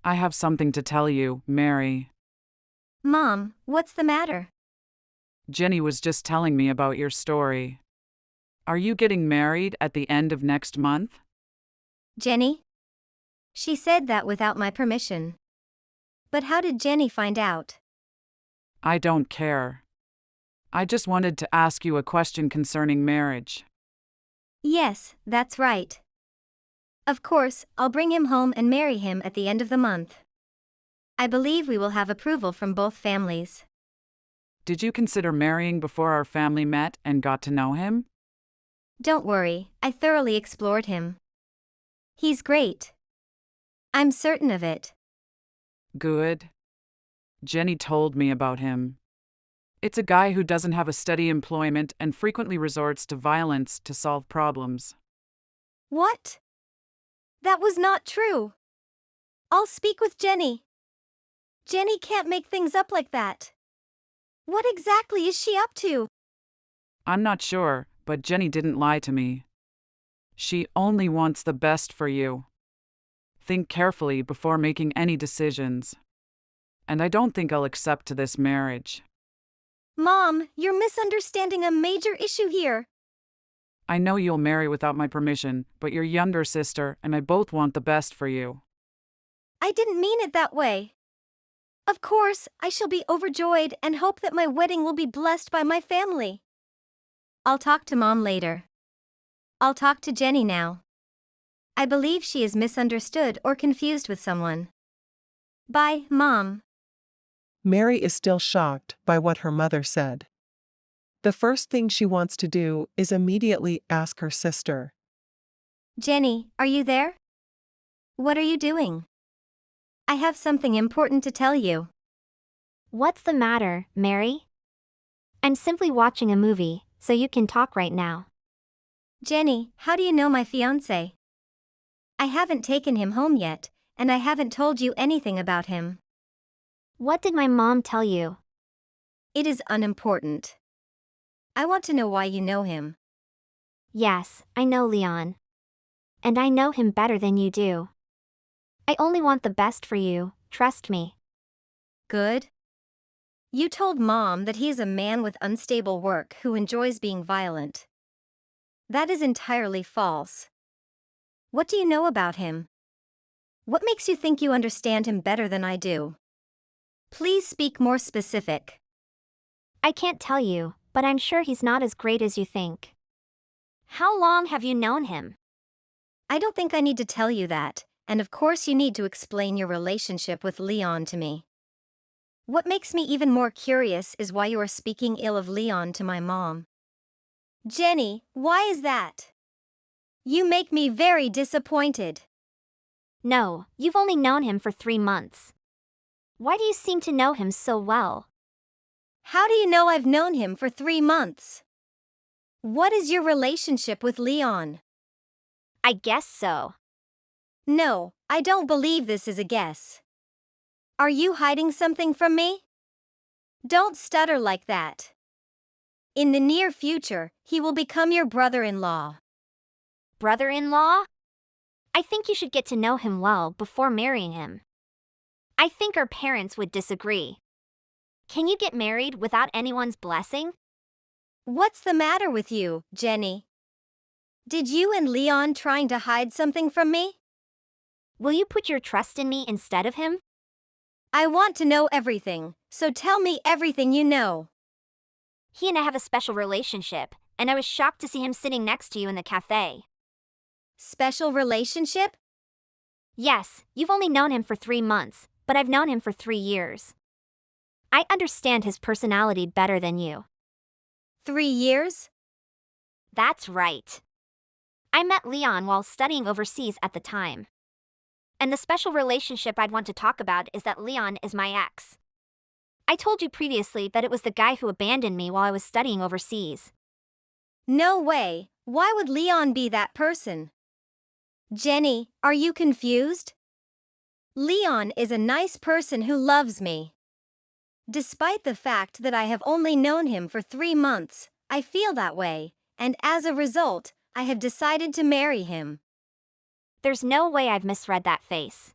I have something to tell you, Mary. Mom, what's the matter? Jenny was just telling me about your story. Are you getting married at the end of next month? Jenny? She said that without my permission. But how did Jenny find out? I don't care. I just wanted to ask you a question concerning marriage. Yes, that's right. Of course, I'll bring him home and marry him at the end of the month. I believe we will have approval from both families. Did you consider marrying before our family met and got to know him? Don't worry, I thoroughly explored him. He's great. I'm certain of it. Good. Jenny told me about him. It's a guy who doesn't have a steady employment and frequently resorts to violence to solve problems. What? That was not true. I'll speak with Jenny. Jenny can't make things up like that. What exactly is she up to? I'm not sure, but Jenny didn't lie to me. She only wants the best for you. Think carefully before making any decisions. And I don't think I'll accept to this marriage. Mom, you're misunderstanding a major issue here. I know you'll marry without my permission, but your younger sister and I both want the best for you. I didn't mean it that way. Of course, I shall be overjoyed and hope that my wedding will be blessed by my family. I'll talk to Mom later. I'll talk to Jenny now. I believe she is misunderstood or confused with someone. Bye, Mom. Mary is still shocked by what her mother said. The first thing she wants to do is immediately ask her sister. Jenny, are you there? What are you doing? I have something important to tell you. What's the matter, Mary? I'm simply watching a movie, so you can talk right now. Jenny, how do you know my fiancé? I haven't taken him home yet, and I haven't told you anything about him. What did my mom tell you? It is unimportant. I want to know why you know him. Yes, I know Leon. And I know him better than you do. I only want the best for you, trust me. Good. You told Mom that he is a man with unstable work who enjoys being violent. That is entirely false. What do you know about him? What makes you think you understand him better than I do? Please speak more specific. I can't tell you, but I'm sure he's not as great as you think. How long have you known him? I don't think I need to tell you that, and of course you need to explain your relationship with Leon to me. What makes me even more curious is why you are speaking ill of Leon to my mom. Jenny, why is that? You make me very disappointed. No, you've only known him for 3 months. Why do you seem to know him so well? How do you know I've known him for 3 months? What is your relationship with Leon? I guess so. No, I don't believe this is a guess. Are you hiding something from me? Don't stutter like that. In the near future, he will become your brother-in-law. Brother-in-law? I think you should get to know him well before marrying him. I think our parents would disagree. Can you get married without anyone's blessing? What's the matter with you, Jenny? Did you and Leon trying to hide something from me? Will you put your trust in me instead of him? I want to know everything, so tell me everything you know. He and I have a special relationship, and I was shocked to see him sitting next to you in the cafe. Special relationship? Yes, you've only known him for 3 months, but I've known him for 3 years. I understand his personality better than you. 3 years? That's right. I met Leon while studying overseas at the time. And the special relationship I'd want to talk about is that Leon is my ex. I told you previously that it was the guy who abandoned me while I was studying overseas. No way. Why would Leon be that person? Jenny, are you confused? Leon is a nice person who loves me. Despite the fact that I have only known him for 3 months, I feel that way, and as a result, I have decided to marry him. There's no way I've misread that face.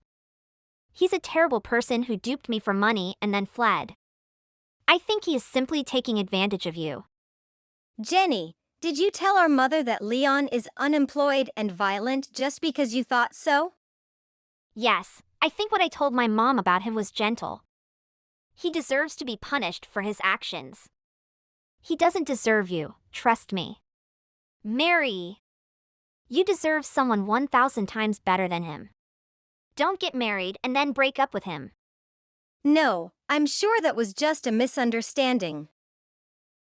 He's a terrible person who duped me for money and then fled. I think he is simply taking advantage of you. Jenny, did you tell our mother that Leon is unemployed and violent just because you thought so? Yes, I think what I told my mom about him was gentle. He deserves to be punished for his actions. He doesn't deserve you, trust me. Mary, you deserve someone 1,000 times better than him. Don't get married and then break up with him. No, I'm sure that was just a misunderstanding.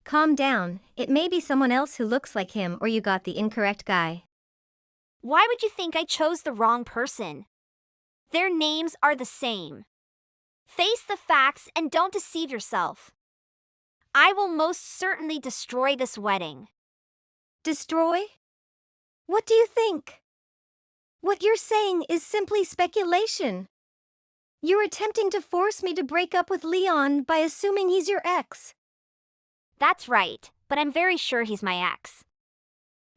Calm down, it may be someone else who looks like him or you got the incorrect guy. Why would you think I chose the wrong person? Their names are the same. Face the facts and don't deceive yourself. I will most certainly destroy this wedding. Destroy? What do you think? What you're saying is simply speculation. You're attempting to force me to break up with Leon by assuming he's your ex. That's right, but I'm very sure he's my ex.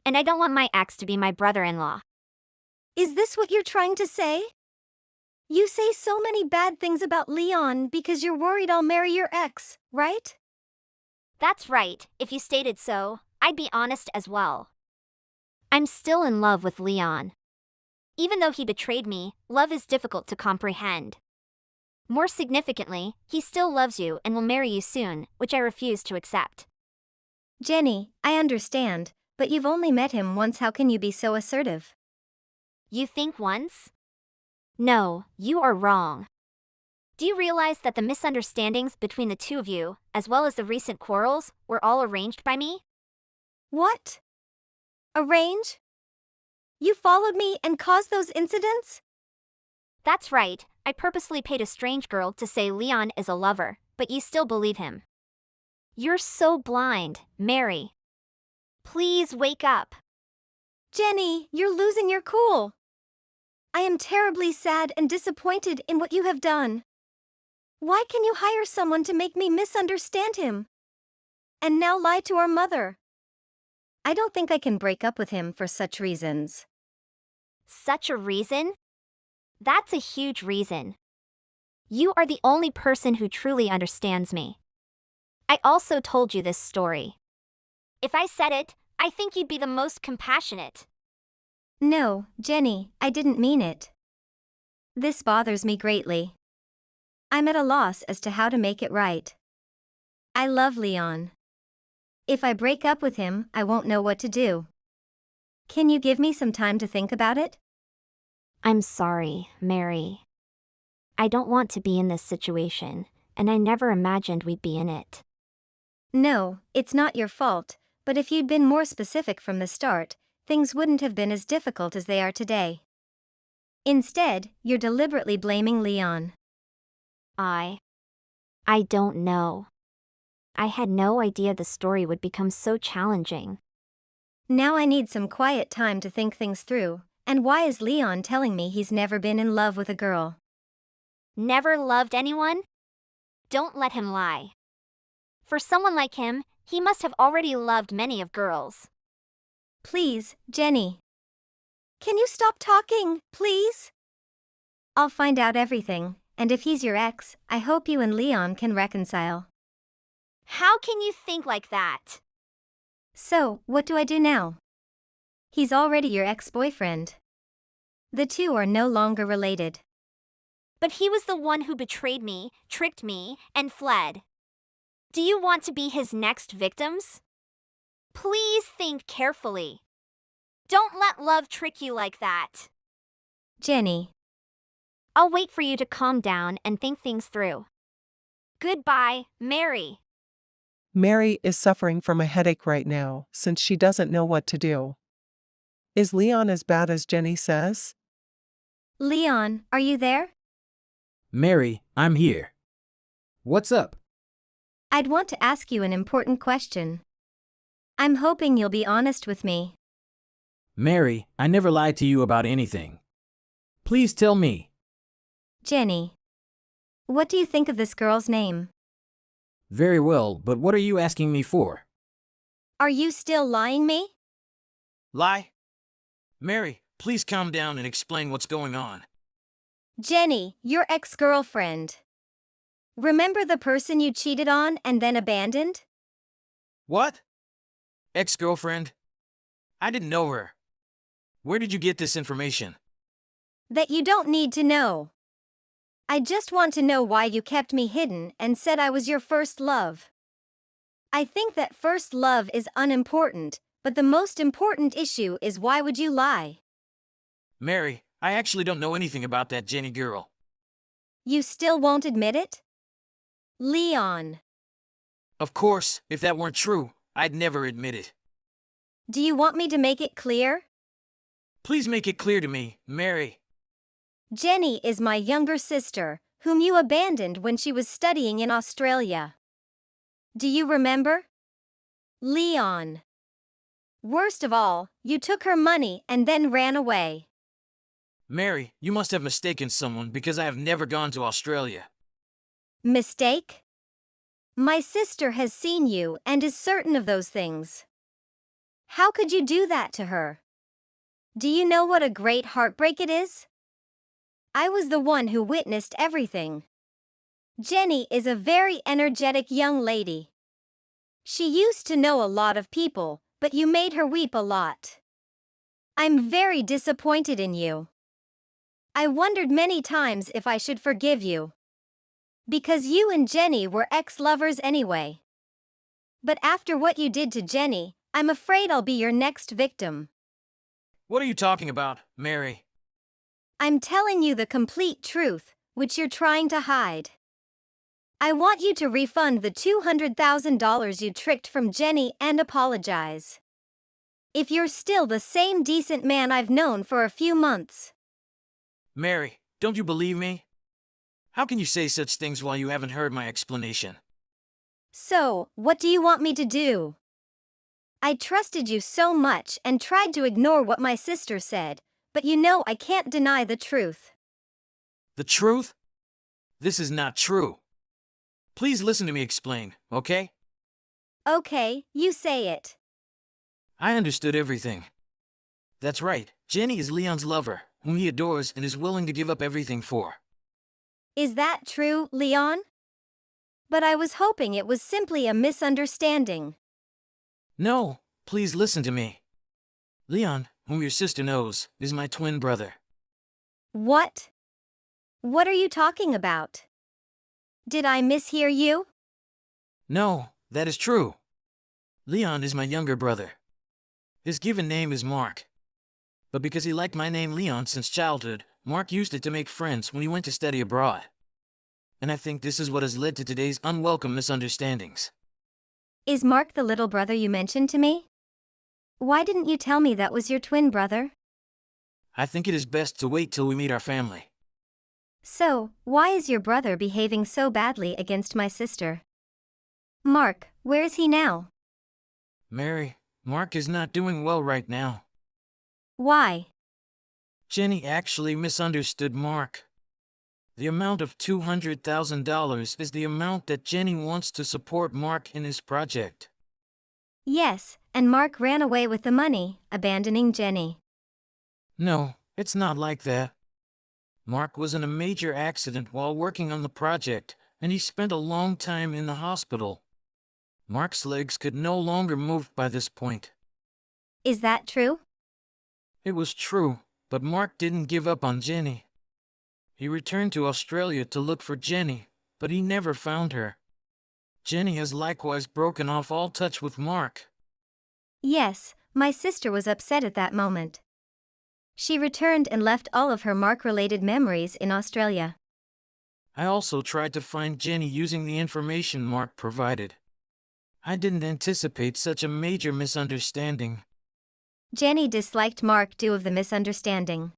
And I don't want my ex to be my brother-in-law. Is this what you're trying to say? You say so many bad things about Leon because you're worried I'll marry your ex, right? That's right, if you stated so, I'd be honest as well. I'm still in love with Leon. Even though he betrayed me, love is difficult to comprehend. More significantly, he still loves you and will marry you soon, which I refuse to accept. Jenny, I understand, but you've only met him once. How can you be so assertive? You think once? No, you are wrong. Do you realize that the misunderstandings between the two of you, as well as the recent quarrels, were all arranged by me? What? Arrange? You followed me and caused those incidents? That's right, I purposely paid a strange girl to say Leon is a lover, but you still believe him. You're so blind, Mary. Please wake up. Jenny, you're losing your cool. I am terribly sad and disappointed in what you have done. Why can you hire someone to make me misunderstand him? And now lie to our mother. I don't think I can break up with him for such reasons. Such a reason? That's a huge reason. You are the only person who truly understands me. I also told you this story. If I said it, I think you'd be the most compassionate. No, Jenny, I didn't mean it. This bothers me greatly. I'm at a loss as to how to make it right. I love Leon. If I break up with him, I won't know what to do. Can you give me some time to think about it? I'm sorry, Mary. I don't want to be in this situation, and I never imagined we'd be in it. No, it's not your fault, but if you'd been more specific from the start, things wouldn't have been as difficult as they are today. Instead, you're deliberately blaming Leon. I don't know. I had no idea the story would become so challenging. Now I need some quiet time to think things through, and why is Leon telling me he's never been in love with a girl? Never loved anyone? Don't let him lie. For someone like him, he must have already loved many of girls. Please, Jenny. Can you stop talking, please? I'll find out everything, and if he's your ex, I hope you and Leon can reconcile. How can you think like that? So, what do I do now? He's already your ex-boyfriend. The two are no longer related. But he was the one who betrayed me, tricked me, and fled. Do you want to be his next victims? Please think carefully. Don't let love trick you like that. Jenny. I'll wait for you to calm down and think things through. Goodbye, Mary. Mary is suffering from a headache right now since she doesn't know what to do. Is Leon as bad as Jenny says? Leon, are you there? Mary, I'm here. What's up? I'd want to ask you an important question. I'm hoping you'll be honest with me. Mary, I never lied to you about anything. Please tell me. Jenny. What do you think of this girl's name? Very well, but what are you asking me for? Are you still lying me? Lie? Mary, please calm down and explain what's going on. Jenny, your ex-girlfriend. Remember the person you cheated on and then abandoned? What? Ex-girlfriend? I didn't know her. Where did you get this information? That you don't need to know. I just want to know why you kept me hidden and said I was your first love. I think that first love is unimportant, but the most important issue is why would you lie? Mary, I actually don't know anything about that Jenny girl. You still won't admit it? Leon, Of course, if that weren't true, I'd never admit it. do you want me to make it clear? Please make it clear to me, Mary. Jenny is my younger sister, whom you abandoned when she was studying in Australia. Do you remember? Leon. Worst of all, you took her money and then ran away. Mary, you must have mistaken someone because I have never gone to Australia. Mistake? My sister has seen you and is certain of those things. How could you do that to her? Do you know what a great heartbreak it is? I was the one who witnessed everything. Jenny is a very energetic young lady. She used to know a lot of people, but you made her weep a lot. I'm very disappointed in you. I wondered many times if I should forgive you. Because you and Jenny were ex-lovers anyway. But after what you did to Jenny, I'm afraid I'll be your next victim. What are you talking about, Mary? I'm telling you the complete truth, which you're trying to hide. I want you to refund the $200,000 you tricked from Jenny and apologize. If you're still the same decent man I've known for a few months. Mary, don't you believe me? How can you say such things while you haven't heard my explanation? So, what do you want me to do? I trusted you so much and tried to ignore what my sister said, but you know I can't deny the truth. The truth? This is not true. Please listen to me explain, okay? Okay, you say it. I understood everything. That's right, Jenny is Leon's lover, whom he adores and is willing to give up everything for. Is that true, Leon? But I was hoping it was simply a misunderstanding. No, please listen to me. Leon, whom your sister knows, is my twin brother. What? What are you talking about? Did I mishear you? No, that is true. Leon is my younger brother. His given name is Mark. But because he liked my name Leon since childhood, Mark used it to make friends when he went to study abroad. And I think this is what has led to today's unwelcome misunderstandings. Is Mark the little brother you mentioned to me? Why didn't you tell me that was your twin brother? I think it is best to wait till we meet our family. So, why is your brother behaving so badly against my sister? Mark, where is he now? Mary, Mark is not doing well right now. Why? Jenny actually misunderstood Mark. The amount of $200,000 is the amount that Jenny wants to support Mark in his project. Yes, and Mark ran away with the money, abandoning Jenny. No, it's not like that. Mark was in a major accident while working on the project, and he spent a long time in the hospital. Mark's legs could no longer move by this point. Is that true? It was true, but Mark didn't give up on Jenny. He returned to Australia to look for Jenny, but he never found her. Jenny has likewise broken off all touch with Mark. Yes, my sister was upset at that moment. She returned and left all of her Mark-related memories in Australia. I also tried to find Jenny using the information Mark provided. I didn't anticipate such a major misunderstanding. Jenny disliked Mark due of the misunderstanding.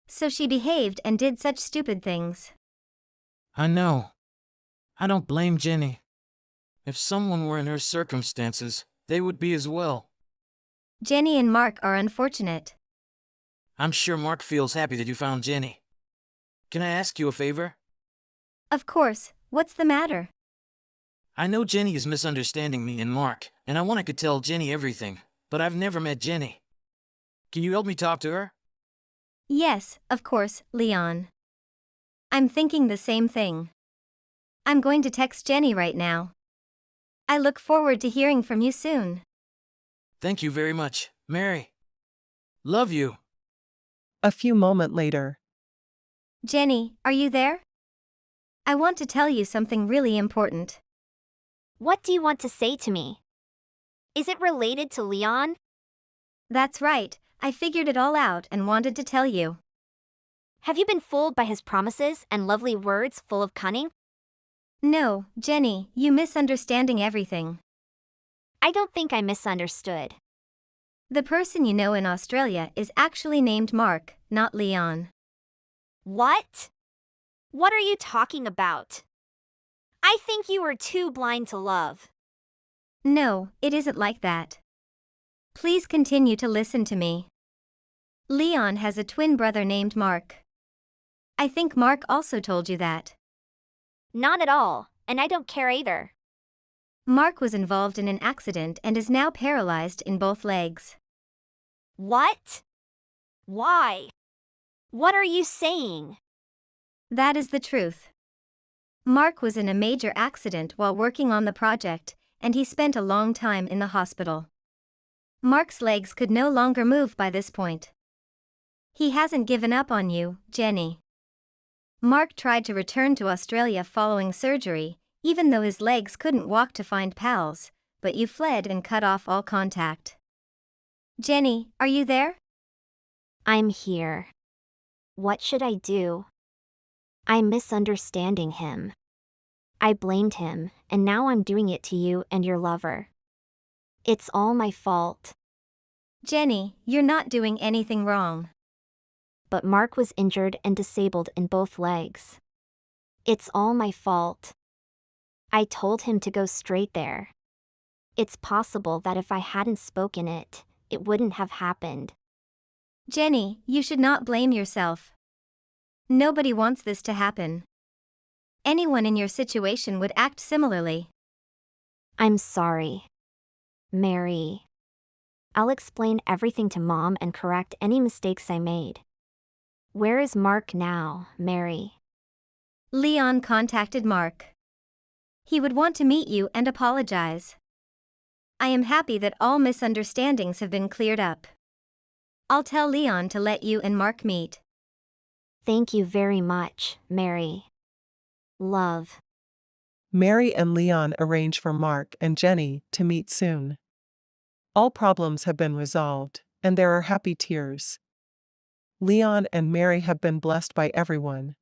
So she behaved and did such stupid things. I know. I don't blame Jenny. If someone were in her circumstances, they would be as well. Jenny and Mark are unfortunate. I'm sure Mark feels happy that you found Jenny. Can I ask you a favor? Of course, what's the matter? I know Jenny is misunderstanding me and Mark, and I want to tell Jenny everything, but I've never met Jenny. Can you help me talk to her? Yes, of course, Leon. I'm thinking the same thing. I'm going to text Jenny right now. I look forward to hearing from you soon. Thank you very much, Mary. Love you. A few moments later. Jenny, are you there? I want to tell you something really important. What do you want to say to me? Is it related to Leon? That's right, I figured it all out and wanted to tell you. Have you been fooled by his promises and lovely words full of cunning? No, Jenny, you misunderstanding everything. I don't think I misunderstood. The person you know in Australia is actually named Mark, not Leon. What? What are you talking about? I think you were too blind to love. No, it isn't like that. Please continue to listen to me. Leon has a twin brother named Mark. I think Mark also told you that. Not at all, and I don't care either. Mark was involved in an accident and is now paralyzed in both legs. What? Why? What are you saying? That is the truth. Mark was in a major accident while working on the project, and he spent a long time in the hospital. Mark's legs could no longer move by this point. He hasn't given up on you, Jenny. Mark tried to return to Australia following surgery, even though his legs couldn't walk to find pals, but you fled and cut off all contact. Jenny, are you there? I'm here. What should I do? I'm misunderstanding him. I blamed him, and now I'm doing it to you and your lover. It's all my fault. Jenny, you're not doing anything wrong. But Mark was injured and disabled in both legs. It's all my fault. I told him to go straight there. It's possible that if I hadn't spoken it, it wouldn't have happened. Jenny, you should not blame yourself. Nobody wants this to happen. Anyone in your situation would act similarly. I'm sorry, Mary. I'll explain everything to Mom and correct any mistakes I made. Where is Mark now, Mary? Leon contacted Mark. He would want to meet you and apologize. I am happy that all misunderstandings have been cleared up. I'll tell Leon to let you and Mark meet. Thank you very much, Mary. Love. Mary and Leon arrange for Mark and Jenny to meet soon. All problems have been resolved, and there are happy tears. Leon and Mary have been blessed by everyone,